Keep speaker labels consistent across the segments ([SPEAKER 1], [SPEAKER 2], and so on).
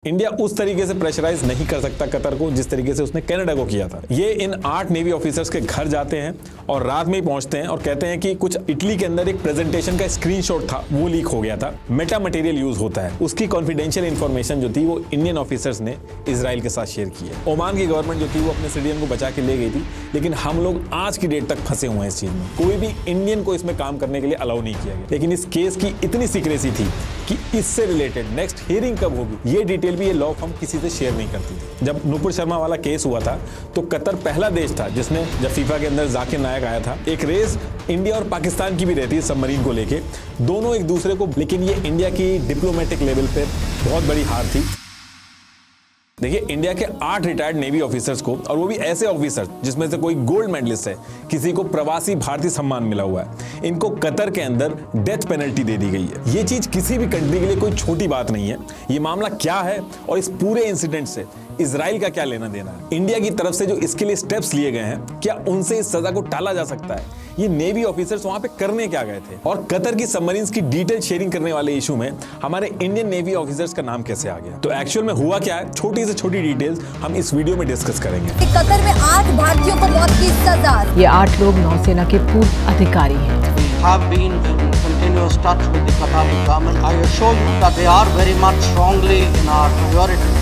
[SPEAKER 1] India उस तरीके से प्रेशराइज नहीं कर सकता कतर को जिस तरीके से उसने कनाडा को किया था। ये इन 8 नेवी ऑफिसर्स के घर जाते हैं और रात में ही पहुंचते हैं और कहते हैं कि कुछ इटली के अंदर एक प्रेजेंटेशन का स्क्रीनशॉट था, वो लीक हो गया था, मेटा मटेरियल यूज होता है, उसकी कॉन्फिडेंशियल इंफॉर्मेशन जो थी वो इंडियन ऑफिसर्स ने इजराइल के साथ शेयर की है। ओमान की गवर्नमेंट जो थी वो अपने सिटीजन को बचा के ले गई थी, लेकिन हम लोग आज की डेट तक फंसे हुए हैं इस चीज में। कोई भी इंडियन को इसमें काम करने के लिए अलाउ नहीं किया गया, लेकिन इस केस की इतनी सीक्रेसी थी कि इससे रिलेटेड नेक्स्ट हियरिंग कब होगी ये डिटेल भी ये लॉ फर्म किसी से शेयर नहीं करती थी। जब नुपुर शर्मा वाला केस हुआ था तो कतर पहला देश था जिसने, जब फीफा के अंदर जाकिर नायक आया था, एक रेस इंडिया और पाकिस्तान की भी रहती है सबमरीन को लेके, दोनों एक दूसरे को, लेकिन ये इंडिया की डिप्लोमेटिक लेवल पे बहुत बड़ी हार थी। देखिए, इंडिया के 8 रिटायर्ड नेवी ऑफिसर्स को, और वो भी ऐसे ऑफिसर्स जिसमें से कोई गोल्ड मेडलिस्ट है, किसी को प्रवासी भारतीय सम्मान मिला हुआ है, इनको कतर के अंदर डेथ पेनल्टी दे दी गई है। ये चीज किसी भी कंट्री के लिए कोई छोटी बात नहीं है। ये मामला क्या है और इस पूरे इंसिडेंट से इजराइल का क्या लेना देना है, इंडिया की तरफ से जो इसके लिए स्टेप्स लिए गए हैं, क्या उनसे इस सजा को टाला जा सकता है, ये नेवी ऑफिसर्स वहां पे करने क्या गए थे, और कतर की सबमरीन्स की डिटेल शेयरिंग करने वाले इशू में हमारे इंडियन नेवी ऑफिसर्स का नाम कैसे आ गया, तो एक्चुअल में हुआ क्या है, छोटी से छोटी डिटेल्स हम इस वीडियो में डिस्कस करेंगे।
[SPEAKER 2] कतर में 8 भारतीयों को मौत की सजा।
[SPEAKER 3] ये 8 लोग नौसेना के पूर्व अधिकारी हैं।
[SPEAKER 4] Have been in continuous touch with the Qatari government. I assure you that they are very much strongly in our priorities.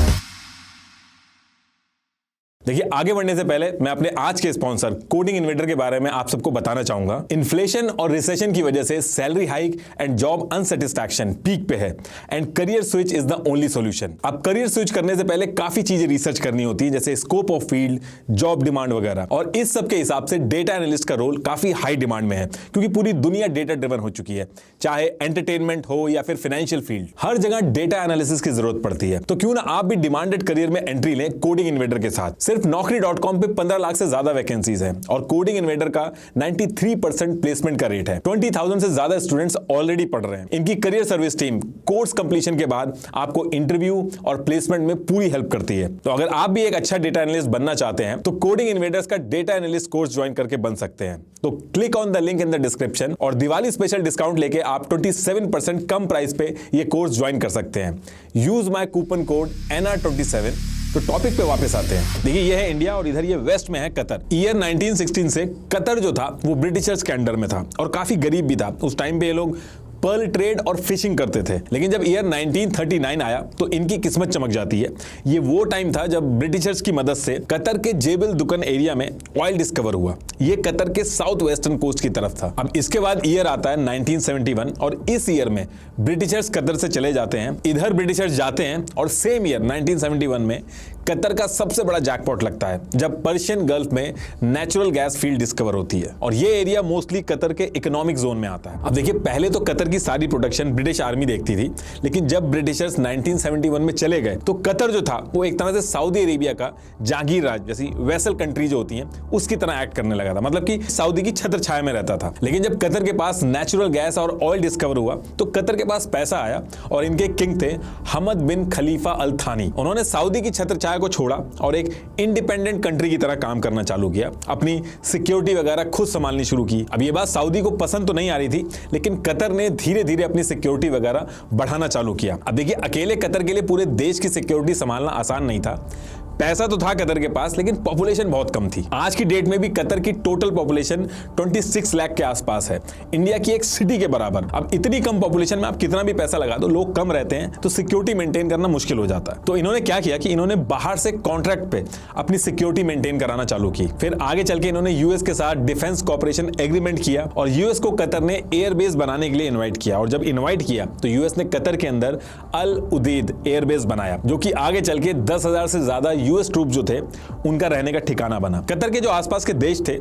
[SPEAKER 1] देखिए, आगे बढ़ने से पहले मैं अपने आज के स्पॉन्सर कोडिंग इन्वेडर के बारे में आप सबको बताना चाहूंगा। इन्फ्लेशन और रिसेशन की वजह से salary hike and job unsatisfaction peak पे है, and career switch is the only solution. अब करियर स्विच करने से पहले काफी चीजें रिसर्च करनी होती है, जैसे scope of field, job demand वगैरह, और इस सब के हिसाब से डेटा एनालिस्ट का रोल काफी हाई डिमांड में है, क्योंकि पूरी दुनिया डेटा ड्रिवन हो चुकी है। चाहे एंटरटेनमेंट हो या फिर फाइनेंशियल फील्ड, हर जगह डेटा एनालिसिस की जरूरत पड़ती है। तो क्यों ना आप भी डिमांडेड करियर में एंट्री लें कोडिंग इन्वेडर के साथ। सिर्फ Naukri.com पे 15 लाख से ज्यादा वैकेंसीज हैं और कोडिंग इन्वेडर का 93% प्लेसमेंट का रेट है। 20,000 से ज्यादा स्टूडेंट्स ऑलरेडी पढ़ रहे हैं। इनकी career service team course completion के बाद आपको इंटरव्यू और प्लेसमेंट में पूरी हेल्प करती है। तो अगर आप भी एक अच्छा डेटा एनालिस्ट बनना चाहते हैं तो कोडिंग इन्वेडर्स का डेटा एनालिस्ट कोर्स ज्वाइन करके बन सकते हैं। तो click on the link in the description और दिवाली स्पेशल डिस्काउंट लेके आप 27% कम प्राइस पे ये कोर्स ज्वाइन कर सकते हैं। Use my coupon code NR27। तो टॉपिक पे वापस आते हैं। देखिए, ये है इंडिया और इधर ये वेस्ट में है कतर। ईयर 1916 से कतर जो था वो ब्रिटिशर्स के अंडर में था और काफी गरीब भी था। उस टाइम पे ये लोग पर्ल ट्रेड और फिशिंग करते थे, लेकिन जब ईयर 1939 आया तो इनकी किस्मत चमक जाती है। ये वो टाइम था जब ब्रिटिशर्स की मदद से कतर के जेबल दुकन एरिया में ऑयल डिस्कवर हुआ। ये कतर के साउथ वेस्टर्न कोस्ट की तरफ था। अब इसके बाद ईयर आता है 1971 और इस ईयर में ब्रिटिशर्स कतर से चले जाते हैं, इधर ब्रिटिशर्स जाते हैं और सेम ईयर 1971 में कतर का सबसे बड़ा जैकपॉट लगता है जब पर्शियन गल्फ में नेचुरल गैस फील्ड डिस्कवर होती है और ये एरिया मोस्टली कतर के इकोनॉमिक जोन में आता है। अब देखिए, पहले तो कतर की सारी प्रोडक्शन ब्रिटिश आर्मी देखती थी, लेकिन जब ब्रिटिशर्स 1971 में चले गए तो कतर जो था वो एक तरह से सऊदी अरेबिया का जागीर राज जैसी वेसल कंट्री जो होती हैं उसकी तरह एक्ट करने लगा था, मतलब कि सऊदी की छत्र छाया में रहता था। लेकिन जब कतर के पास नेचुरल गैस और ऑयल डिस्कवर हुआ तो कतर के पास पैसा आया और इनके किंग थे हमद बिन खलीफा अल थानी। उन्होंने सऊदी की छत्र छाया को छोड़ा और एक इंडिपेंडेंट कंट्री की तरह काम करना चालू किया, अपनी सिक्योरिटी वगैरह खुद संभालनी शुरू की। अब ये बात सऊदी को पसंद तो नहीं आ रही थी, लेकिन कतर ने धीरे धीरे अपनी सिक्योरिटी वगैरह बढ़ाना चालू किया। अब देखिए, अकेले कतर के लिए पूरे देश की सिक्योरिटी संभालना आसान नहीं था। पैसा तो था कतर के पास, लेकिन पॉपुलेशन बहुत कम थी। आज की डेट में भी कतर की टोटल पॉपुलेशन 26 लाख के आसपास है, इंडिया की एक सिटी के बराबर। अब इतनी कम पॉपुलेशन में आप कितना भी पैसा लगा दो, लोग कम रहते हैं तो सिक्योरिटी मेंटेन करना मुश्किल हो जाता है। तो इन्होंने क्या किया कि इन्होंने बाहर से कॉन्ट्रैक्ट पे अपनी सिक्योरिटी मेंटेन कराना चालू की। फिर आगे चल के इन्होंने यूएस के साथ डिफेंस कॉपरेशन एग्रीमेंट किया और यूएस को कतर ने एयरबेस बनाने के लिए इन्वाइट किया। और जब इन्वाइट किया तो यूएस ने कतर के अंदर अल उदेद एयरबेस बनाया, जो कि आगे चल के 10,000 से ज्यादा यूएस ट्रूप जो थे उनका रहने का ठिकाना बना। कतर के जो आसपास के देश थे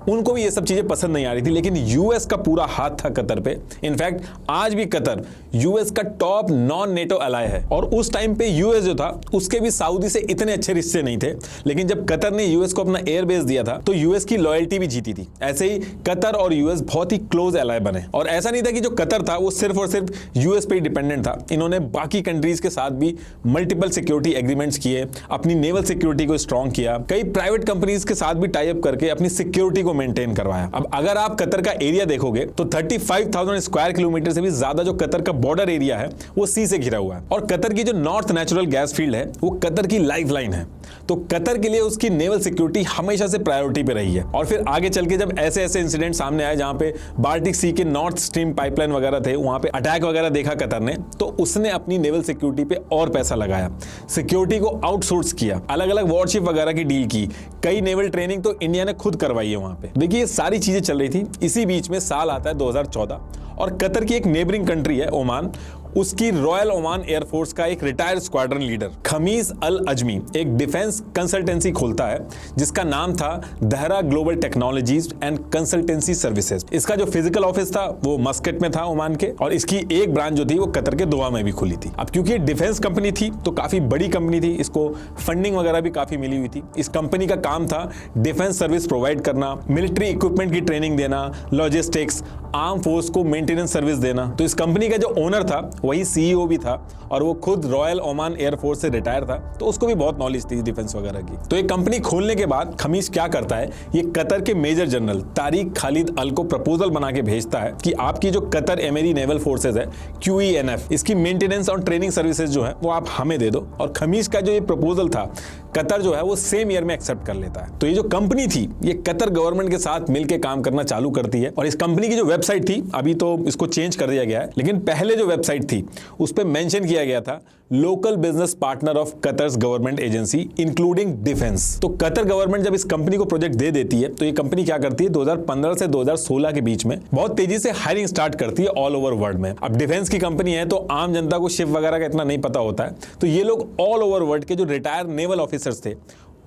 [SPEAKER 1] उनको भी ये सब चीजें पसंद नहीं आ रही थी, लेकिन यूएस का पूरा हाथ था कतर पे। इनफैक्ट आज भी कतर यूएस का टॉप नॉन नेटो अलाय है और उस टाइम पे यूएस जो था उसके भी सऊदी से इतने अच्छे रिश्ते नहीं थे, लेकिन जब कतर ने यूएस को अपना एयरबेस दिया था तो यूएस की लॉयल्टी भी जीती थी। ऐसे ही कतर और यूएस बहुत ही क्लोज अलाय बने और ऐसा नहीं था कि जो कतर था वो सिर्फ और सिर्फ यूएस पे ही डिपेंडेंट था। इन्होंने बाकी कंट्रीज के साथ भी मल्टीपल सिक्योरिटी एग्रीमेंट्स किए, अपनी नेवल सिक्योरिटी को स्ट्रॉन्ग किया, कई प्राइवेट कंपनीज के साथ भी टाई अप करके अपनी सिक्योरिटी को मेंटेन करवाया। अब अगर आप कतर का एरिया देखोगे तो 35,000 स्क्वायर किलोमीटर से भी ज्यादा जो कतर का बॉर्डर एरिया है वो सी से घिरा हुआ है। और कतर की जो नॉर्थ नेचुरल गैस फील्ड है वो कतर की लाइफलाइन है। तो कतर के लिए उसकी नेवल सिक्योरिटी हमेशा से प्रायोरिटी पे रही है। और फिर आगे चल के जब ऐसे ऐसे इंसिडेंट सामने आए जहां पे बाल्टिक सी के नॉर्थ स्ट्रीम पाइपलाइन वगैरह थे, वहां पे अटैक वगैरह देखा कतर ने, तो उसने अपनी नेवल सिक्योरिटी पे और पैसा लगाया, सिक्योरिटी को आउटसोर्स किया, अलग अलग वॉरशिप वगैरह की डील की, कई नेवल ट्रेनिंग तो इंडिया ने खुद करवाई है वहां पे। देखिए ये सारी चीजें चल रही थी। इसी बीच में साल आता है 2014 और कतर की एक नेबरिंग कंट्री है ओमान, उसकी रॉयल ओमान एयरफोर्स का एक retired squadron leader Khamis Al Ajmi एक डिफेंस कंसल्टेंसी खोलता है जिसका नाम था Dahra Global Technologies and Consultancy Services. इसका जो फिजिकल ऑफिस था वो मस्कट में था ओमान के, और इसकी एक ब्रांच जो थी वो कतर के दोहा में भी खुली थी। अब क्योंकि डिफेंस कंपनी थी तो काफी बड़ी कंपनी थी, इसको फंडिंग वगैरह भी काफी मिली हुई थी। इस कंपनी का काम था डिफेंस सर्विस प्रोवाइड करना, मिलिट्री इक्विपमेंट की ट्रेनिंग देना, लॉजिस्टिक्स, आर्म फोर्स को मेंटेनेंस सर्विस देना। तो इस कंपनी का जो ओनर था वही सीईओ भी था और वो खुद रॉयल ओमान एयरफोर्स से रिटायर था, तो उसको भी बहुत नॉलेज थी डिफेंस वगैरह की। तो ये कंपनी खोलने के बाद खमीस क्या करता है, ये कतर के मेजर जनरल तारिक खालिद अल को प्रपोजल बना के भेजता है कि आपकी जो कतर एमेरी नेवल फोर्सेज है QENF, इसकी मेंटेनेंस और ट्रेनिंग सर्विसेज जो है वो आप हमें दे दो। और खमीस का जो ये प्रपोजल था कतर जो है वो सेम ईयर में एक्सेप्ट कर लेता है। तो ये जो कंपनी थी ये कतर गवर्नमेंट के साथ मिलकर काम करना चालू करती है। और इस कंपनी की जो वेबसाइट थी, अभी तो इसको चेंज कर दिया गया है, लेकिन पहले जो वेबसाइट थी उस पे मेंशन किया गया था local business partner of Qatar's government agency including defence. तो कतर गवर्नमेंट जब इस कंपनी को प्रोजेक्ट दे देती है तो ये कंपनी क्या करती है 2015 से 2016 के बीच में बहुत तेजी से हायरिंग स्टार्ट करती है ऑल ओवर वर्ल्ड में। अब डिफेंस की कंपनी है तो आम जनता को शिप वगैरह का इतना नहीं पता होता है, तो ये लोग ऑल ओवर वर्ल्ड के जो रिटायर्ड नेवल ऑफिसर्स थे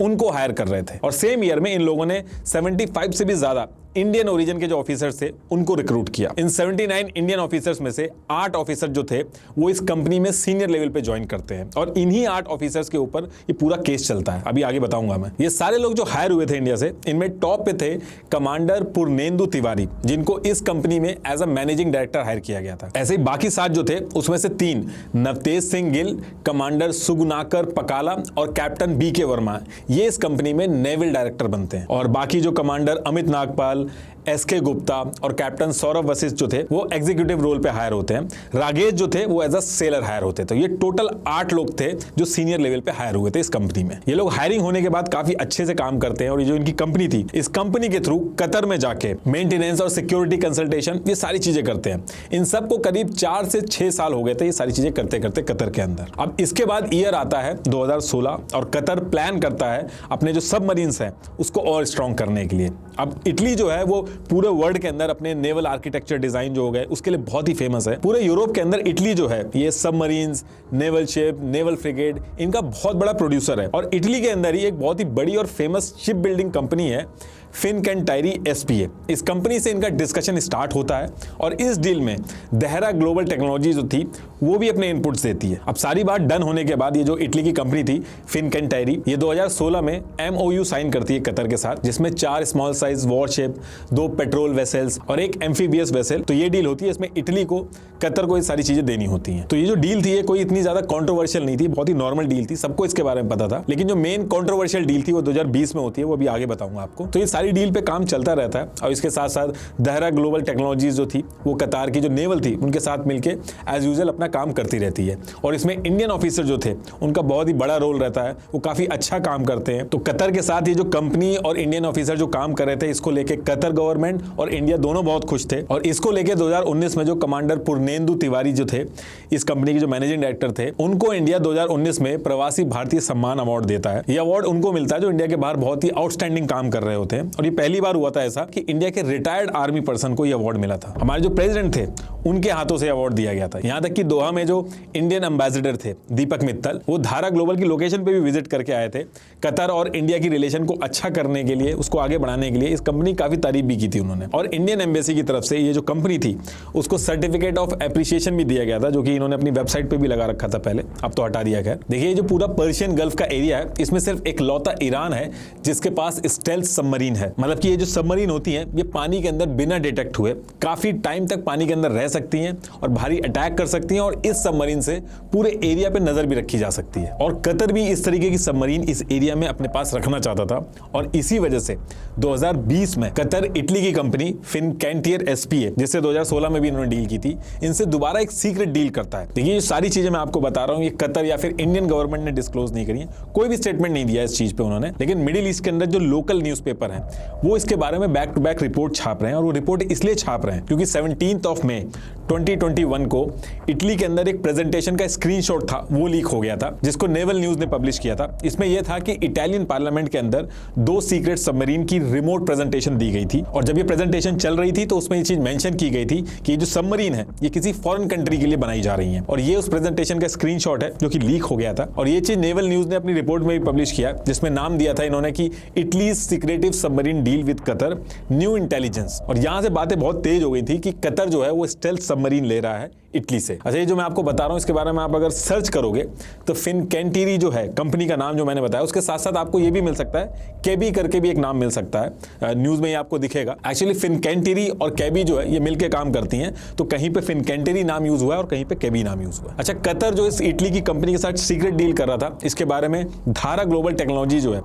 [SPEAKER 1] उनको हायर कर रहे थे। और सेम ईयर में इन लोगों ने 75 से भी ज्यादा इंडियन ओरिजिन के जो ऑफिसर्स थे उनको रिक्रूट किया। इन 79 इंडियन ऑफिसर्स में से 8 ऑफिसर जो थे वो इस कंपनी में सीनियर लेवल पे ज्वाइन करते हैं और इन्हीं 8 ऑफिसर्स के ऊपर ये पूरा केस चलता है। अभी आगे बताऊंगा मैं। ये सारे लोग जो हायर हुए थे इंडिया से, इनमें टॉप पे थे कमांडर पुरनेंदु तिवारी, जिनको इस कंपनी में as a managing director hire किया गया था। ऐसे ही बाकी 7 जो थे उसमें से 3 नवतेज सिंह गिल, कमांडर सुगुनाकर पकाला और कैप्टन BK वर्मा, ये इस कंपनी में नेवल डायरेक्टर बनते हैं। और बाकी जो कमांडर अमित नागपाल, SK गुप्ता और कैप्टन सौरभ वशिष्ठ जो थे वो एग्जीक्यूटिव रोल पे हायर होते हैं। रागेश जो थे वो एज अ सेलर हायर होते हैं। तो ये टोटल 8 लोग थे जो सीनियर लेवल पे हायर हुए थे इस कंपनी में। ये लोग हायरिंग होने के बाद काफी अच्छे से काम करते हैं और ये जो इनकी कंपनी थी, इस कंपनी के थ्रू कतर में जाके मेंटेनेंस और सिक्योरिटी कंसल्टेशन ये सारी चीजें करते हैं। इन सबको करीब 4 से 6 साल हो गए थे ये सारी चीजें करते करते कतर के अंदर। अब इसके बाद ईयर आता है 2016 और कतर प्लान करता है अपने जो सबमरीन्स हैं उसको और स्ट्रॉन्ग करने के लिए। अब इटली जो है वो पूरे वर्ल्ड के अंदर अपने नेवल आर्किटेक्चर डिजाइन जो हो गए उसके लिए बहुत ही फेमस है। पूरे यूरोप के अंदर इटली जो है ये submarines, naval ship, naval frigate, इनका बहुत बड़ा प्रोड्यूसर है। और इटली के अंदर ही एक बहुत ही बड़ी और फेमस शिप बिल्डिंग कंपनी है फिनकैंटायरी SPA। इस कंपनी से इनका डिस्कशन स्टार्ट होता है और इस डील में दहरा ग्लोबल टेक्नोलॉजी जो थी वो भी अपने इनपुट्स देती है। अब सारी बात डन होने के बाद ये जो इटली की कंपनी थी फिनकैंटायरी, ये 2016 में MOU साइन करती है कतर के साथ, जिसमें 4 small size worship, 2 patrol vessels और 1 एम्फीबियस वेसल। तो ये डील होती है, इसमें इटली को कतर को ये सारी चीजें देनी होती हैं। तो ये जो डील थी ये कोई इतनी ज्यादा कॉन्ट्रोवर्शियल नहीं थी, बहुत ही नॉर्मल डील थी, सबको इसके बारे में पता था। लेकिन जो मेन कॉन्ट्रोवर्शियल डील थी वो 2020 में होती है, वो अभी आगे बताऊंगा आपको। तो ये सारी डील पे काम चलता रहता है और इसके साथ साथ दहरा ग्लोबल टेक्नोलॉजीज जो थी वो कतार की जो नेवल थी उनके साथ मिलके एज यूजुअल अपना काम करती रहती है। और इसमें इंडियन ऑफिसर जो थे उनका बहुत ही बड़ा रोल रहता है, वो काफी अच्छा काम करते हैं। तो कतर के साथ ये जो कंपनी और इंडियन ऑफिसर जो काम कर रहे थे इसको लेके कतर गवर्नमेंट और इंडिया दोनों बहुत खुश थे। और इसको लेके 2019 में जो कमांडर पुरनेंदु तिवारी जो थे इस कंपनी के जो मैनेजिंग डायरेक्टर थे, उनको इंडिया 2019 में प्रवासी भारतीय सम्मान अवार्ड देता है। ये अवार्ड उनको मिलता है जो इंडिया के बाहर बहुत ही आउटस्टैंडिंग काम कर रहे होते हैं। और ये पहली बार हुआ था ऐसा कि इंडिया के रिटायर्ड आर्मी पर्सन को ये अवार्ड मिला था। हमारे जो प्रेसिडेंट थे उनके हाथों से अवार्ड दिया गया था। यहां तक कि दोहा में जो इंडियन एम्बेसडर थे दीपक मित्तल, वो धारा ग्लोबल की लोकेशन पे भी विजिट करके आए थे। कतर और इंडिया की रिलेशन को अच्छा करने के लिए, उसको आगे बढ़ाने के लिए इस कंपनी काफी तारीफ भी की थी उन्होंने। और इंडियन एम्बेसी की तरफ से ये जो कंपनी थी उसको सर्टिफिकेट ऑफ एप्रिसिएशन भी दिया गया था, जो कि इन्होंने अपनी वेबसाइट पे भी लगा रखा था पहले, अब तो हटा दिया गया। देखिए जो पूरा पर्शियन गल्फ का एरिया है इसमें सिर्फ एक लौता ईरान है जिसके पास स्टेल्थ सबमरीन है, मतलब कि ये जो सबमरीन होती हैं ये पानी के अंदर बिना डिटेक्ट हुए काफी टाइम तक पानी के अंदर रह सकती हैं और भारी अटैक कर सकती हैं, और इस सबमरीन से पूरे एरिया पे नजर भी रखी जा सकती है। और कतर भी इस तरीके की सबमरीन इस एरिया में अपने पास रखना चाहता था, और इसी वजह से 2020 में कतर इटली की कंपनी फिनकैंटियर एसपीए, जिससे 2016 में भी इन्होंने डील की थी, इनसे दोबारा एक सीक्रेट डील करता है। देखिए ये सारी चीजें मैं आपको बता रहा हूं, ये कतर या फिर इंडियन गवर्नमेंट ने डिस्क्लोज नहीं करी है, कोई भी स्टेटमेंट नहीं दिया इस चीज पे उन्होंने, लेकिन मिडिल ईस्ट के अंदर जो लोकल न्यूज़पेपर हैं वो इसके बारे में बैक टू बैक रिपोर्ट छाप रहे हैं, और वो रिपोर्ट इसलिए छाप रहे हैं क्योंकि 17 मई 2021 को इटली के अंदर एक प्रेजेंटेशन का स्क्रीनशॉट था, वो लीक हो गया था, जिसको नेवल न्यूज ने पब्लिश किया था। इसमें यह था कि इटालियन पार्लियामेंट के अंदर 2 सीक्रेट सबमरीन की रिमोट प्रेजेंटेशन दी गई थी, और जब ये प्रेजेंटेशन चल रही थी तो उसमें ये चीज मेंशन की गई थी कि ये जो सबमरीन है ये किसी फॉरेन कंट्री के लिए बनाई जा रही है, और ये उस प्रेजेंटेशन का स्क्रीनशॉट है जो कि लीक हो गया था। और ये चीज नेवल न्यूज ने अपनी रिपोर्ट में भी पब्लिश किया, जिसमें नाम दिया था इन्होंने कि Italy secretive submarine deal with Qatar new intelligence. और यहां से बातें बहुत तेज हो गई थी कि कतर जो है वो स्टेल्थ सबमरीन ले रहा है इटली से। अच्छा, ये जो मैं आपको बता रहा हूं इसके बारे में आप अगर सर्च करोगे तो फिनकैंटिरी जो है कंपनी का नाम जो मैंने बताया, उसके साथ साथ आपको ये भी मिल सकता है केबी करके भी एक नाम मिल सकता है, न्यूज में ये आपको दिखेगा। एक्चुअली फिनकैंटिरी और केबी जो है ये मिलकर काम करती हैं, तो कहीं पे फिनकैंटिरी नाम यूज हुआ है और कहीं पे केबी नाम यूज हुआ है। अच्छा, कतर जो इस इटली की कंपनी के साथ सीक्रेट डील कर रहा था, इसके बारे में धारा ग्लोबल टेक्नोलॉजी जो है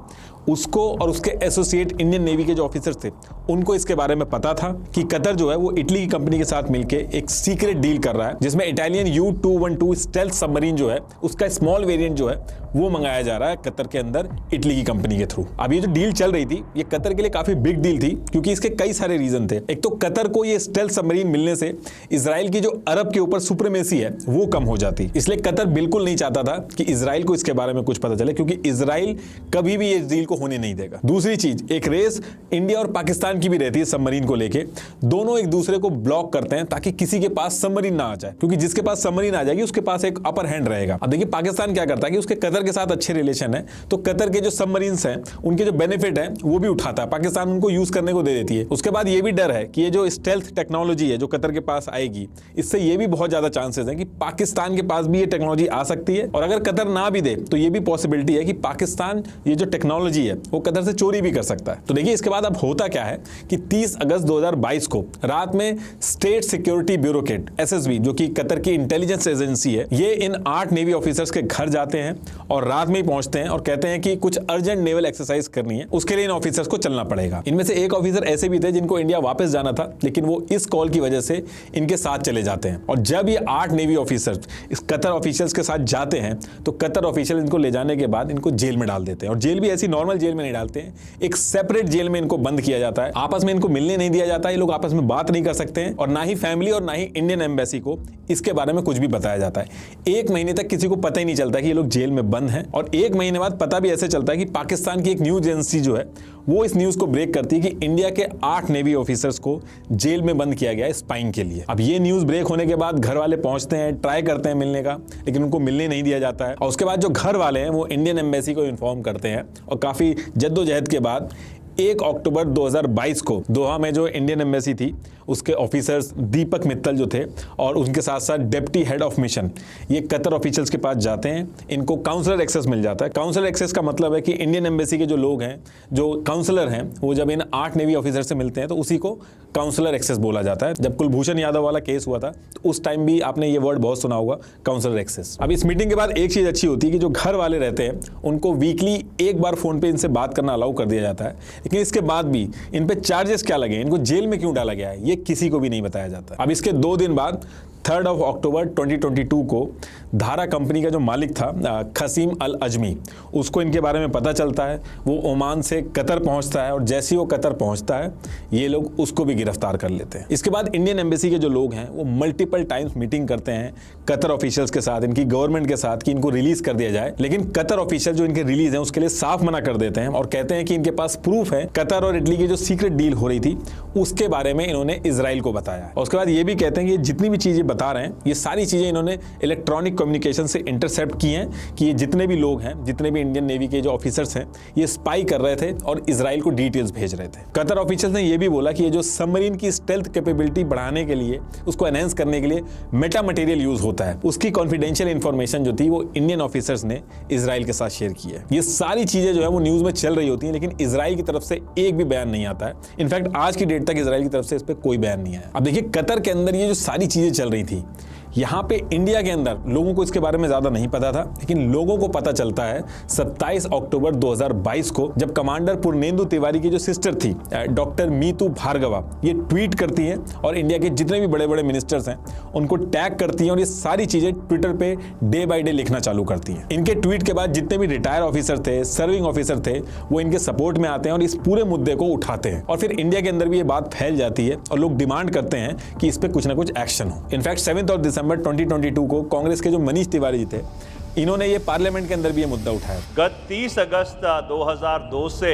[SPEAKER 1] उसको और उसके एसोसिएट इंडियन नेवी के जो ऑफिसर्स थे उनको इसके बारे में पता था कि कतर जो है वो इटली की कंपनी के साथ मिलकर एक सीक्रेट डील कर रहा है, जिसमें इटालियन U-212 स्टेल्थ सबमरीन जो है उसका स्मॉल वेरिएंट जो है वो मंगाया जा रहा है कतर के अंदर इटली की कंपनी के थ्रू। अब ये जो डील चल रही थी ये कतर के लिए काफी बिग डील थी, क्योंकि इसके कई सारे रीजन थे। एक तो कतर को ये स्टेल्थ सबमरीन मिलने से इजराइल की जो अरब के ऊपर सुप्रीमेसी है वो कम हो जाती, इसलिए कतर बिल्कुल नहीं चाहता था कि इजराइल को इसके बारे में कुछ पता चले, क्योंकि इजराइल कभी भी इस डील को होने नहीं देगा। दूसरी चीज, एक रेस इंडिया और पाकिस्तान की भी रहती है सबमरीन को लेके, दोनों एक दूसरे को ब्लॉक करते हैं ताकि किसी के पास सबमरीन ना आ जाए, क्योंकि जिसके पास सबमरीन आ जाएगी उसके पास एक अपर हैंड रहेगा। अब देखिए पाकिस्तान क्या करता है कि उसके कतर के साथ अच्छे रिलेशन है, तो कतर के जो सबमरीन्स हैं उनके जो बेनिफिट है वो भी उठाता है, पाकिस्तान उनको यूज करने को दे देती है। उसके बाद ये भी डर है कि ये जो स्टेल्थ टेक्नोलॉजी है जो कतर के पास आएगी, इससे ये भी बहुत ज्यादा चांसेस है कि पाकिस्तान के पास भी ये टेक्नोलॉजी आ सकती है, और अगर कतर ना भी दे तो ये भी पॉसिबिलिटी है कि पाकिस्तान ये जो टेक्नोलॉजी है वो कतर से चोरी भी कर सकता है। तो देखिए इसके बाद अब होता क्या है कि 30 अगस्त 2022 को रात में स्टेट सिक्योरिटी ब्यूरोक्रेट SSB, जो कि कतर की इंटेलिजेंस एजेंसी है, ये इन 8 नेवी ऑफिसर्स के घर जाते हैं और रात में ही पहुंचते हैं और कहते हैं कि कुछ अर्जेंट नेवल एक्सरसाइज करनी है, उसके लिए इन ऑफिसर्स को चलना पड़ेगा। इनमें से एक ऑफिसर ऐसे भी थे जिनको इंडिया वापस जाना था, लेकिन वो इस कॉल की वजह से इनके साथ चले जाते हैं। और जब ये 8 नेवी ऑफिसर्स इस कतर ऑफिशियल्स के साथ जाते हैं तो कतर ऑफिशियल इनको ले जाने के बाद इनको जेल में डाल देते हैं, और जेल भी ऐसी नॉर्मल जेल में नहीं डालते हैं, एक सेपरेट जेल में इनको बंद किया जाता है। आपस में इनको मिलने नहीं दिया जाता है, ये लोग आपस में बात नहीं कर सकते हैं, और ना ही फैमिली और ना ही इंडियन एम्बेसी को इसके बारे में कुछ भी बताया जाता है। 1 महीने तक किसी को पता ही नहीं चलता कि ये लोग जेल में बंद हैं, और 1 महीने बाद पता भी ऐसे चलता है कि पाकिस्तान की एक न्यूज एजेंसी जो है वो इस न्यूज को ब्रेक करती है कि इंडिया के 8 नेवी ऑफिसर्स को जेल में बंद किया गया है स्पाइंग के लिए। अब ये न्यूज ब्रेक होने के बाद घर वाले पहुंचते हैं, ट्राई करते हैं मिलने का, लेकिन उनको मिलने नहीं दिया जाता है। और उसके बाद जो घर वाले हैं वो इंडियन एम्बेसी को इन्फॉर्म करते हैं, और काफी जद्दोजहद के बाद 1 अक्टूबर 2022 को दोहा में जो इंडियन एम्बेसी थी उसके ऑफिसर्स दीपक मित्तल जो थे और उनके साथ साथ डेप्टी हेड ऑफ मिशन ये कतर ऑफिशियल्स के पास जाते हैं। इनको काउंसलर एक्सेस मिल जाता है। काउंसलर एक्सेस का मतलब है कि इंडियन एम्बेसी के जो लोग हैं, जो काउंसलर हैं, वो जब इन 8 नेवी ऑफिसर से मिलते हैं तो उसी को काउंसलर एक्सेस बोला जाता है। जब कुलभूषण यादव वाला केस हुआ था तो उस टाइम भी आपने ये वर्ड बहुत सुना होगा, काउंसलर एक्सेस। अब इस मीटिंग के बाद एक चीज अच्छी होती है कि जो घर वाले रहते हैं उनको वीकली एक बार फोन पे इनसे बात करना अलाउ कर दिया जाता है, लेकिन इसके बाद भी इन पे चार्जेस क्या लगे, इनको जेल में क्यों डाला गया है, ये किसी को भी नहीं बताया जाता। अब इसके 2 दिन बाद 3 अक्टूबर 2022 को धारा कंपनी का जो मालिक था खसीम अल अजमी, उसको इनके बारे में पता चलता है। वो ओमान से कतर पहुंचता है और जैसे ही वो कतर पहुंचता है ये लोग उसको भी गिरफ्तार कर लेते हैं। इसके बाद इंडियन एम्बेसी के जो लोग हैं वो मल्टीपल टाइम्स मीटिंग करते हैं कतर ऑफिशियल्स के साथ, इनकी गवर्नमेंट के साथ, कि इनको रिलीज कर दिया जाए, लेकिन कतर ऑफिशियल जो इनके रिलीज है उसके लिए साफ मना कर देते हैं और कहते हैं कि इनके पास प्रूफ है कतर और इटली की जो सीक्रेट डील हो रही थी उसके बारे में इन्होंने इजराइल को बताया। और उसके बाद ये भी कहते हैं कि जितनी भी चीजें बता रहे हैं, ये सारी चीजें इन्होंने इलेक्ट्रॉनिक कम्युनिकेशन से इंटरसेप्ट की हैं कि ये जितने भी लोग हैं, जितने भी इंडियन नेवी के जो ऑफिसर्स हैं, ये स्पाई कर रहे थे और इजराइल को डिटेल्स भेज रहे थे। कतर ऑफिशियल्स ने ये भी बोला कि ये जो सबमरीन की स्टेल्थ कैपेबिलिटी बढ़ाने के लिए, उसको एनहेंस करने के लिए मेटा मटेरियल यूज होता है, उसकी कॉन्फिडेंशियल इंफॉर्मेशन जो थी वो इंडियन ऑफिसर्स ने इजराइल के साथ शेयर की है। ये सारी चीजें जो है वो न्यूज में चल रही होती हैं, लेकिन इजराइल की तरफ से एक भी बयान नहीं आता है। इनफैक्ट आज की डेट तक इजराइल की तरफ से इस पर कोई बयान नहीं आया। अब देखिए, कतर के अंदर ये जो सारी चीजें चल रही थी, यहाँ पे इंडिया के अंदर लोगों को इसके बारे में ज्यादा नहीं पता था, लेकिन लोगों को पता चलता है 27 अक्टूबर 2022 को, जब कमांडर पूर्णेंदु तिवारी की जो सिस्टर थी डॉक्टर मीतू भार्गवा, ये ट्वीट करती हैं और इंडिया के जितने भी बड़े बड़े मिनिस्टर्स हैं उनको टैग करती हैं और ये सारी चीजें ट्विटर पे डे बाय डे लिखना चालू करती हैं। इनके ट्वीट के बाद जितने भी रिटायर ऑफिसर थे, सर्विंग ऑफिसर थे, वो इनके सपोर्ट में आते हैं और इस पूरे मुद्दे को उठाते हैं और फिर इंडिया के अंदर भी ये बात फैल जाती है और लोग डिमांड करते हैं कि इस पर कुछ ना कुछ एक्शन हो। इनफैक्ट 7 दिसंबर 2022 को कांग्रेस के जो मनीष तिवारी जी थे, इन्होंने ये पार्लियामेंट के अंदर भी ये मुद्दा उठाया।
[SPEAKER 5] गत 30 अगस्त 2002 से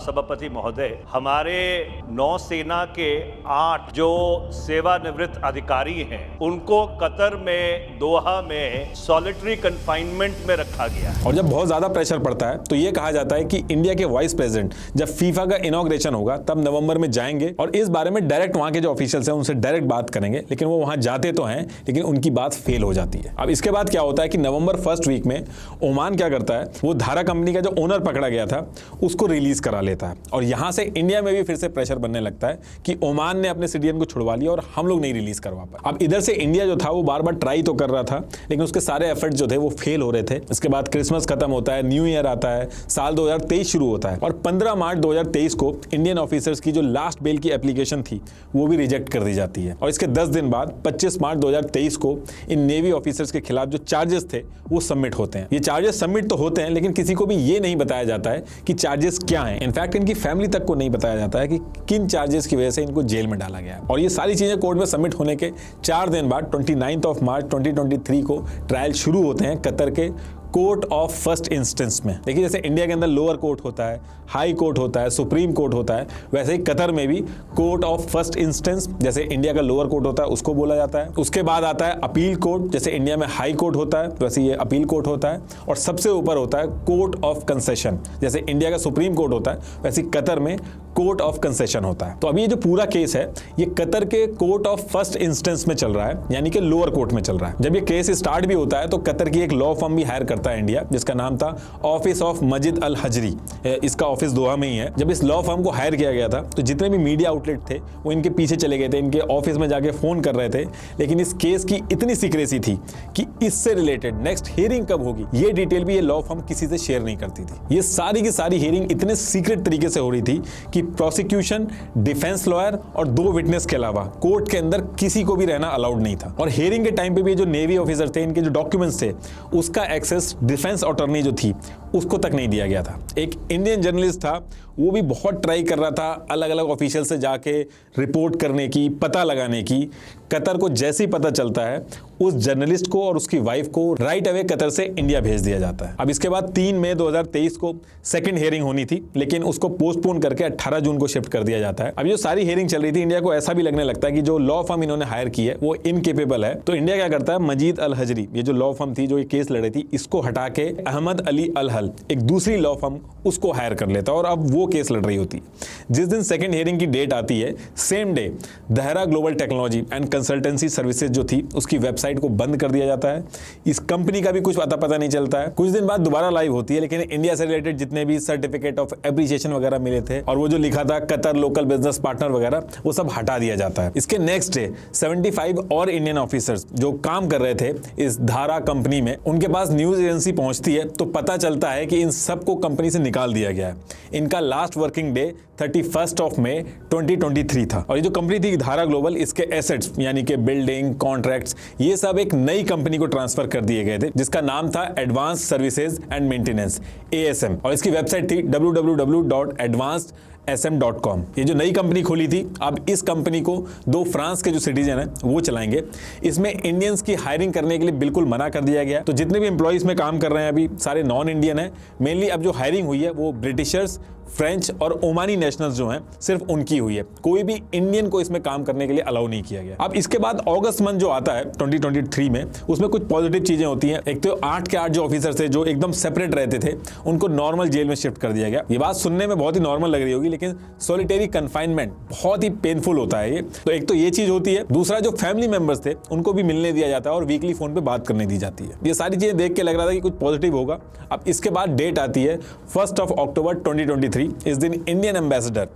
[SPEAKER 5] सभापति महोदय, हमारे नौसेना के 8 जो सेवानिवृत्त अधिकारी हैं, उनको कतर में दोहा में सॉलिटरी कंफाइनमेंट में रखा गया।
[SPEAKER 1] और जब बहुत ज्यादा प्रेशर पड़ता है तो ये कहा जाता है कि इंडिया के वाइस प्रेसिडेंट जब फीफा का इनॉग्रेशन होगा तब नवंबर में जाएंगे और इस बारे में डायरेक्ट वहां के जो ऑफिशियल्स हैं उनसे डायरेक्ट बात करेंगे, लेकिन वो वहां जाते तो हैं लेकिन उनकी बात फेल हो जाती है। अब इसके बाद क्या होता है कि नवंबर फर्स्ट वीक में ओमान क्या करता है, वो धारा कंपनी का जो ओनर पकड़ा गया था उसको रिलीज करा लेता है और यहां से इंडिया में भी फिर से प्रेशर बनने लगता है कि ओमान ने अपने सिटीजन को छुड़वा लिया और हम लोग नहीं रिलीज करवा पाए। अब इधर से इंडिया जो था वो बार बार ट्राई तो कर रहा था, लेकिन उसके सारे एफर्ट्स जो थे वो फेल हो रहे थे। इसके बाद क्रिसमस खत्म होता है, न्यू ईयर आता है, साल 2023 शुरू होता है और 15 मार्च 2023 को इंडियन ऑफिसर्स की जो लास्ट बेल की एप्लीकेशन थी वो भी रिजेक्ट कर दी जाती है और इसके 10 दिन बाद 25 मार्च 2023 को इन नेवी ऑफिसर्स के खिलाफ जो चार्जेस थे वो सबमिट होते हैं। ये चार्जेस सबमिट तो होते हैं, लेकिन किसी को भी ये नहीं बताया जाता है कि चार्जेस क्या हैं। इनफैक्ट इनकी फैमिली तक को नहीं बताया जाता है कि किन चार्जेस की वजह से इनको जेल में डाला गया है। और ये सारी चीजें कोर्ट में सबमिट होने के 4 दिन बाद 29 मार्च 2023 को ट्रायल शुरू होते हैं कतर के कोर्ट ऑफ फर्स्ट इंस्टेंस में। देखिए, जैसे इंडिया के अंदर लोअर कोर्ट होता है, हाई कोर्ट होता है, सुप्रीम कोर्ट होता है, वैसे ही कतर में भी कोर्ट ऑफ फर्स्ट इंस्टेंस, जैसे इंडिया का लोअर कोर्ट होता है उसको बोला जाता है। उसके बाद आता है अपील कोर्ट, जैसे इंडिया में हाई कोर्ट होता है वैसे ये अपील कोर्ट होता है और सबसे ऊपर होता है कोर्ट ऑफ कंसेशन, जैसे इंडिया का सुप्रीम कोर्ट होता है वैसे कतर में कोर्ट ऑफ कंसेशन होता है। तो अभी ये जो पूरा केस है ये कतर के कोर्ट ऑफ फर्स्ट इंस्टेंस में चल रहा है, यानी कि लोअर कोर्ट में चल रहा है। जब ये केस स्टार्ट भी होता है तो कतर की एक लॉ फर्म भी हायर करता है इंडिया, जिसका नाम था ऑफिस ऑफ मजिद अल हजरी। इसका ऑफिस दोहा में ही है। जब इस लॉ फर्म को हायर किया गया था तो जितने भी मीडिया आउटलेट थे वो इनके पीछे चले गए थे, इनके ऑफिस में जाके फोन कर रहे थे, लेकिन इस केस की इतनी सीक्रेसी थी कि इससे रिलेटेड नेक्स्ट हियरिंग कब होगी ये डिटेल भी ये लॉ फर्म किसी से शेयर नहीं करती थी। ये सारी की सारी हियरिंग इतने सीक्रेट तरीके से हो रही थी कि प्रोसिक्यूशन, डिफेंस लॉयर और 2 विटनेस के अलावा कोर्ट के अंदर किसी को भी रहना अलाउड नहीं था। और हियरिंग के टाइम पे भी जो नेवी ऑफिसर थे, इनके जो डॉक्यूमेंट्स थे, उसका एक्सेस डिफेंस अटॉर्नी जो थी उसको तक नहीं दिया गया था। एक इंडियन जर्नलिस्ट था, वो भी बहुत ट्राई कर रहा था अलग अलग ऑफिशियल से जाके रिपोर्ट करने की, पता लगाने की। कतर को जैसे ही पता चलता है उस जर्नलिस्ट को और उसकी वाइफ को राइट अवे कतर से इंडिया भेज दिया जाता है। अब इसके बाद 3 मई 2023 को सेकंड हियरिंग होनी थी, लेकिन उसको पोस्टपोन करके 18 जून को शिफ्ट कर दिया जाता है। अब जो सारी हियरिंग चल रही थी, इंडिया को ऐसा भी लगने लगता है कि जो लॉ फर्म इन्होंने हायर की है वो इनकेपेबल है। तो इंडिया क्या करता है, मजीद अल हजरी, ये जो लॉ फर्म थी जो ये केस लड़ रही थी, इसको हटा के अहमद अली अल हल, एक दूसरी लॉ फर्म, उसको हायर कर लेता है और अब वो केस लड़ रही होती है। जिस दिन सेकंड हियरिंग की डेट आती है, same day Dahra Global Technology and Consultancy Services जो थी उसकी वेबसाइट को बंद कर दिया जाता है। इस कंपनी का भी कुछ पता नहीं चलता है। कुछ दिन बाद दोबारा लाइव होती है, लेकिन इंडिया से रिलेटेड जितने भी सर्टिफिकेट ऑफ एप्रिसिएशन वगैरह मिले थे और वो जो लिखा था कतर लोकल बिजनेस पार्टनर वगैरह, वो सब हटा दिया जाता है। इसके नेक्स्ट डे 75 और इंडियन ऑफिसर्स जो काम कर रहे थे इस धारा कंपनी में, उनके पास न्यूज एजेंसी पहुंचती है तो पता चलता है कि इन सबको कंपनी से निकाल दिया गया है। इनका लास्ट वर्किंग डे 31 मई 2023 था और ये जो कंपनी थी धारा ग्लोबल, इसके एसेट्स यानी कि बिल्डिंग, कॉन्ट्रैक्ट्स, ये सब एक नई कंपनी को ट्रांसफर कर दिए गए थे जिसका नाम था advance services and maintenance, ASM, और इसकी वेबसाइट थी www.advanced SM.com। ये जो नई कंपनी खोली थी, अब इस कंपनी को 2 फ्रांस के जो सिटीजन हैं वो चलाएंगे। इसमें इंडियंस की हायरिंग करने के लिए बिल्कुल मना कर दिया गया। तो जितने भी एम्प्लॉइज में काम कर रहे हैं अभी सारे नॉन इंडियन हैं। मेनली अब जो हायरिंग हुई है वो ब्रिटिशर्स, फ्रेंच और ओमानी नेशनल्स जो हैं सिर्फ उनकी हुई है। कोई भी इंडियन को इसमें काम करने के लिए अलाउ नहीं किया गया। अब इसके बाद अगस्त मंथ जो आता है 2023 में, उसमें कुछ पॉजिटिव चीजें होती हैं। एक तो 8 के 8 जो ऑफिसर थे जो एकदम सेपरेट रहते थे उनको नॉर्मल जेल में शिफ्ट कर दिया गया। ये बात सुनने में बहुत ही नॉर्मल लग रही होगी, लेकिन सॉलिटरी कन्फाइनमेंट बहुत ही पेनफुल होता है ये। तो एक तो ये चीज होती है। दूसरा, जो फैमिली मेंबर्स थे उनको भी मिलने दिया जाता है और वीकली फोन पे बात करने दी जाती है। ये सारी चीजें देख के लग रहा था कि कुछ पॉजिटिव होगा। अब इसके बाद डेट आती है 1 अक्टूबर 2023। इस दिन इंडियन एम्बेसडर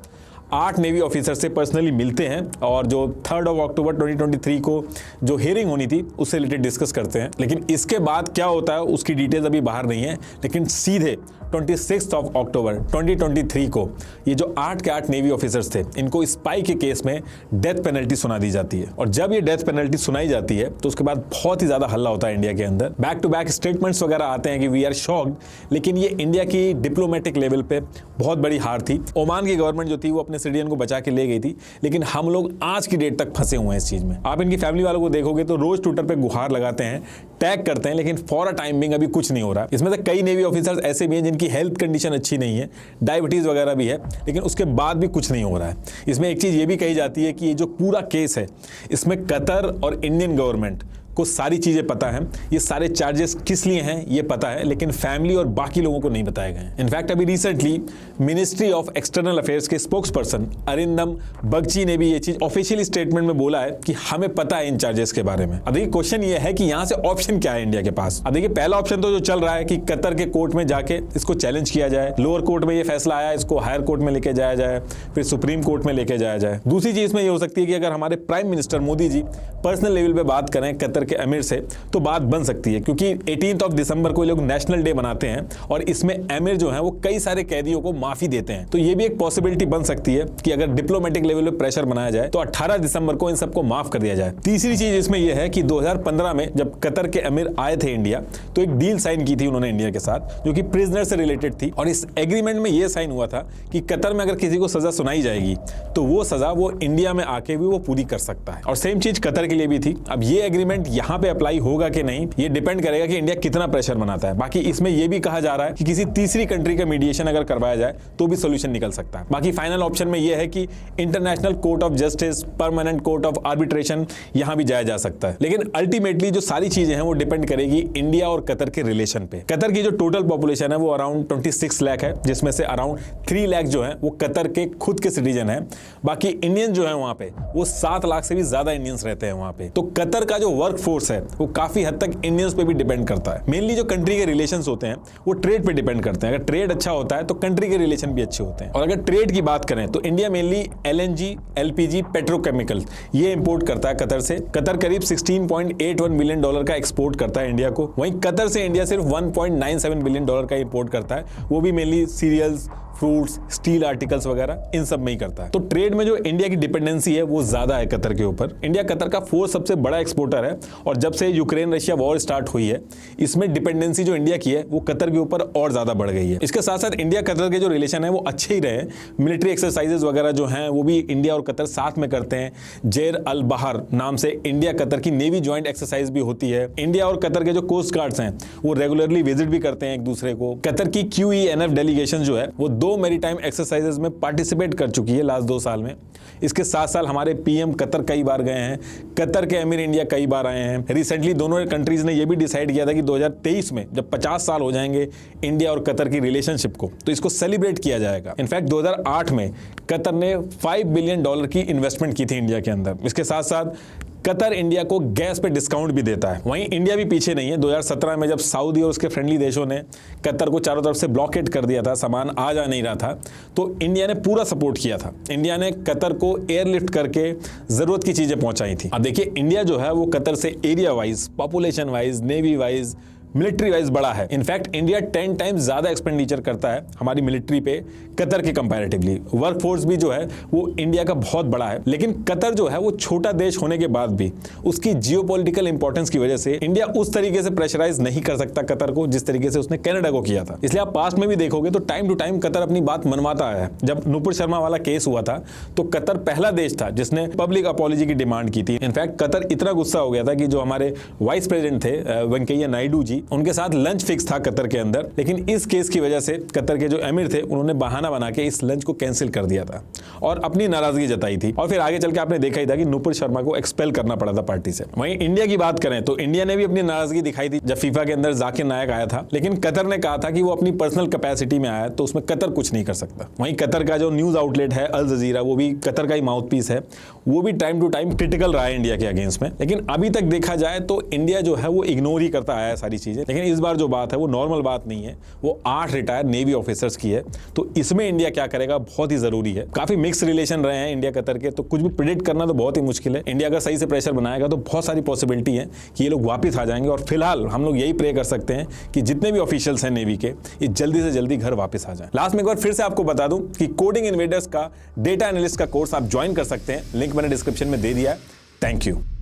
[SPEAKER 1] 8 नेवी ऑफिसर से पर्सनली मिलते हैं और जो 3 अक्टूबर 2023 को जो हियरिंग होनी थी उससे रिलेटेड डिस्कस करते हैं। लेकिन इसके बाद क्या होता है उसकी डिटेल्स अभी बाहर नहीं है। लेकिन सीधे 26 अक्टूबर 2023 को ये जो 8 के 8 नेवी ऑफिसर्स थे इनको स्पाई के केस में डेथ पेनल्टी सुना दी जाती है। और जब ये डेथ पेनल्टी सुनाई जाती है तो उसके बाद बहुत ही ज्यादा हल्ला होता है इंडिया के अंदर। बैक टू बैक स्टेटमेंट्स वगैरह आते हैं कि वी आर शॉक्ड, लेकिन ये इंडिया की डिप्लोमेटिक लेवल पे बहुत बड़ी हार थी। ओमान की गवर्नमेंट जो थी वो अपने सिटीजन को बचा के ले गई थी, लेकिन हम लोग आज की डेट तक फंसे हुए हैं इस चीज में। आप इनकी फैमिली वालों को देखोगे तो रोज ट्विटर पे गुहार लगाते हैं, टैग करते हैं, लेकिन फॉर अ टाइम बिंग अभी कुछ नहीं हो रहा। इसमें से कई नेवी ऑफिसर्स ऐसे भी हैं जिनकी हेल्थ कंडीशन अच्छी नहीं है, डायबिटीज वगैरह भी है, लेकिन उसके बाद भी कुछ नहीं हो रहा है। इसमें एक चीज ये भी कही जाती है कि ये जो पूरा केस है इसमें कतर और इंडियन गवर्नमेंट को सारी चीजें पता है। ये सारे चार्जेस किस लिए हैं ये पता है, लेकिन फैमिली और बाकी लोगों को नहीं बताए गए। इनफैक्ट अभी recently ministry of external affairs के स्पोक्स पर्सन अरिंदम बगची ने भी ये चीज ऑफिशियली स्टेटमेंट में बोला है कि हमें पता है इन चार्जेस के बारे में। अब देखिए क्वेश्चन ये है कि यहां से ऑप्शन क्या है इंडिया के पास। अब देखिए पहला ऑप्शन तो जो चल रहा है कि कतर के कोर्ट में जाके इसको चैलेंज किया जाए, लोअर कोर्ट में ये फैसला आया, इसको हायर कोर्ट में लेके जाया जाए, फिर सुप्रीम कोर्ट में लेके जाया जाए। दूसरी चीज में ये हो सकती है कि अगर हमारे prime minister Modi ji personal level पे बात करें कतर के अमीर से तो बात बन सकती है, क्योंकि 18 दिसंबर को ये लोग नेशनल डे मनाते हैं और इसमें एमिर जो है वो कई सारे कैदियों को माफी देते हैं। तो ये भी एक पॉसिबिलिटी बन सकती है कि अगर डिप्लोमेटिक लेवल पे प्रेशर बनाया जाए तो 18 दिसंबर को इन सबको माफ कर दिया जाए। तीसरी चीज इसमें यह है कि 2015 में जब कतर के अमीर आए थे इंडिया तो एक डील साइन की थी उन्होंने इंडिया के साथ जो कि प्रिजनर से रिलेटेड थी, और इस एग्रीमेंट में यह साइन हुआ था कि कतर में अगर किसी को सजा सुनाई जाएगी तो वो सजा वो इंडिया में आके भी वो पूरी कर सकता है। और सेम चीज कतर के लिए भी थी। अब ये एग्रीमेंट यहां पे अप्लाई होगा कि नहीं ये डिपेंड करेगा कि इंडिया कितना प्रेशर बनाता है। बाकी इसमें यह भी कहा जा रहा है कि किसी तीसरी कंट्री का मीडिएशन अगर करवाया जाए तो भी सोल्यूशन निकल सकता है। बाकी फाइनल ऑप्शन में यह है कि international court of justice, permanent court of arbitration, यहां भी जाया जा सकता है। लेकिन अल्टीमेटली जो सारी चीजें हैं वो डिपेंड करेगी इंडिया और कतर के रिलेशन पे। कतर की जो टोटल पॉपुलेशन है वो अराउंड 26 लाख है, जिसमें से अराउंड 3 लाख जो है वो कतर के खुद के सिटीजन है। बाकी इंडियन जो है वहां पे वो 7 लाख से भी ज्यादा इंडियंस रहते हैं वहां पे। तो कतर का जो वर्क फोर्स है वो काफी हद तक इंडियंस पे भी डिपेंड करता है। मेनली जो कंट्री के रिलेशंस होते हैं वो ट्रेड पे डिपेंड करते हैं। अगर ट्रेड अच्छा होता है तो कंट्री के रिलेशन भी अच्छे होते हैं। और अगर ट्रेड की बात करें तो India mainly LNG, LPG, petrochemical ये इंपोर्ट करता है कतर से। कतर करीब $16.81 बिलियन का एक्सपोर्ट करता है इंडिया को। वहीं कतर से इंडिया सिर्फ $1.97 बिलियन का इंपोर्ट करता है, वो भी mainly cereals, fruits, steel articles वगैरह इन सब में ही करता है। तो ट्रेड में जो इंडिया की डिपेंडेंसी है वो ज्यादा है कतर के ऊपर। इंडिया कतर का 4th सबसे बड़ा एक्सपोर्टर है, और जब से यूक्रेन रशिया वॉर स्टार्ट हुई है इसमें डिपेंडेंसी जो इंडिया की है वो कतर के ऊपर और ज्यादा बढ़ गई है। इसके साथ साथ इंडिया कतर के जो रिलेशन है वो अच्छे ही रहे। मिलिट्री एक्सरसाइजेस वगैरह जो हैं वो भी इंडिया और कतर साथ में करते हैं। जेर अल बहर नाम से इंडिया कतर की नेवी ज्वाइंट एक्सरसाइज भी होती है। इंडिया और कतर के जो कोस्ट गार्ड्स हैं वो रेगुलरली विजिट भी करते हैं एक दूसरे को। कतर की QENF डेलीगेशन जो है वो 2 मैरीटाइम एक्सरसाइजेस में पार्टिसिपेट कर चुकी है लास्ट 2 साल में। इसके साथ साथ हमारे PM कतर कई बार गए हैं, कतर के अमीर इंडिया कई बार आए हैं। रिसेंटली दोनों कंट्रीज ने यह भी डिसाइड किया था कि 2023 में जब 50 साल हो जाएंगे इंडिया और कतर की रिलेशनशिप को, तो इसको सेलिब्रेट किया जाएगा। इनफैक्ट 2008 में कतर ने $5 बिलियन की इन्वेस्टमेंट की थी इंडिया के अंदर। इसके साथ साथ कतर इंडिया को गैस पे डिस्काउंट भी देता है। वहीं इंडिया भी पीछे नहीं है। 2017 में जब सऊदी और उसके फ्रेंडली देशों ने कतर को चारों तरफ से ब्लॉकेट कर दिया था, सामान आ जा नहीं रहा था, तो इंडिया ने पूरा सपोर्ट किया था। इंडिया ने कतर को एयरलिफ्ट करके जरूरत की चीजें पहुंचाई थी। अब देखिए इंडिया जो है वो कतर से area wise, population wise, navy wise, military wise बड़ा है। इनफैक्ट इंडिया 10 टाइम्स ज्यादा एक्सपेंडिचर करता है हमारी मिलिट्री पे कतर के कंपैरेटिवली। वर्क फोर्स भी जो है वो इंडिया का बहुत बड़ा है, लेकिन कतर जो है वो छोटा देश होने के बाद भी उसकी जियोपॉलिटिकल इंपॉर्टेंस की वजह से इंडिया उस तरीके से प्रेशराइज नहीं कर सकता कतर को जिस तरीके से उसने कनाडा को किया था। इसलिए आप पास्ट में भी देखोगे तो टाइम टू टाइम कतर अपनी बात मनवाता आया है। जब नुपुर शर्मा वाला केस हुआ था तो कतर पहला देश था जिसने पब्लिक अपॉलॉजी की डिमांड की थी। इनफैक्ट कतर इतना गुस्सा हो गया था कि जो हमारे वाइस प्रेसिडेंट थे वेंकैया नायडू जी, उनके साथ लंच फिक्स था कतर के अंदर, लेकिन इस केस की वजह से कतर के जो अमीर थे उन्होंने बहाना बना के इस लंच को कैंसिल कर दिया था और अपनी नाराजगी जताई थी। और फिर आगे चल के आपने देखा ही था कि नुपुर शर्मा को एक्सपेल करना पड़ा था पार्टी से। वहीं इंडिया की बात करें तो इंडिया ने भी अपनी नाराजगी दिखाई थी जब फीफा के अंदर जाकिर नायक आया था, लेकिन कतर ने कहा था कि वो अपनी पर्सनल कैपेसिटी में आया तो उसमें कतर कुछ नहीं कर सकता। वहीं कतर का जो न्यूज आउटलेट है अल जजीरा, वो भी कतर का ही माउथपीस है, वो भी टाइम टू टाइम क्रिटिकल रहा है इंडिया के अगेंस्ट में। लेकिन अभी तक देखा जाए तो इंडिया जो है वो इग्नोर ही करता आया है सारी चीजें। लेकिन इस बार जो बात है वो नॉर्मल बात नहीं है, वो 8 रिटायर्ड नेवी ऑफिसर्स की है। तो इसमें इंडिया क्या करेगा बहुत ही जरूरी है। काफी मिक्स रिलेशन रहे हैं इंडिया कतर के, तो कुछ भी प्रेडिक्ट करना तो बहुत ही मुश्किल है। इंडिया अगर सही से प्रेशर बनाएगा तो बहुत सारी पॉसिबिलिटी है कि ये लोग वापस आ जाएंगे। और फिलहाल हम लोग यही प्रे कर सकते हैं कि जितने भी ऑफिशियल्स हैं नेवी के, ये जल्दी से जल्दी घर वापस आ जाएं। लास्ट में एक बार फिर से आपको बता दूं कि कोडिंग इन्वेडर्स का डेटा एनालिस्ट का कोर्स आप ज्वाइन कर सकते हैं, लिंक मैंने डिस्क्रिप्शन में दे दिया है। Thank you.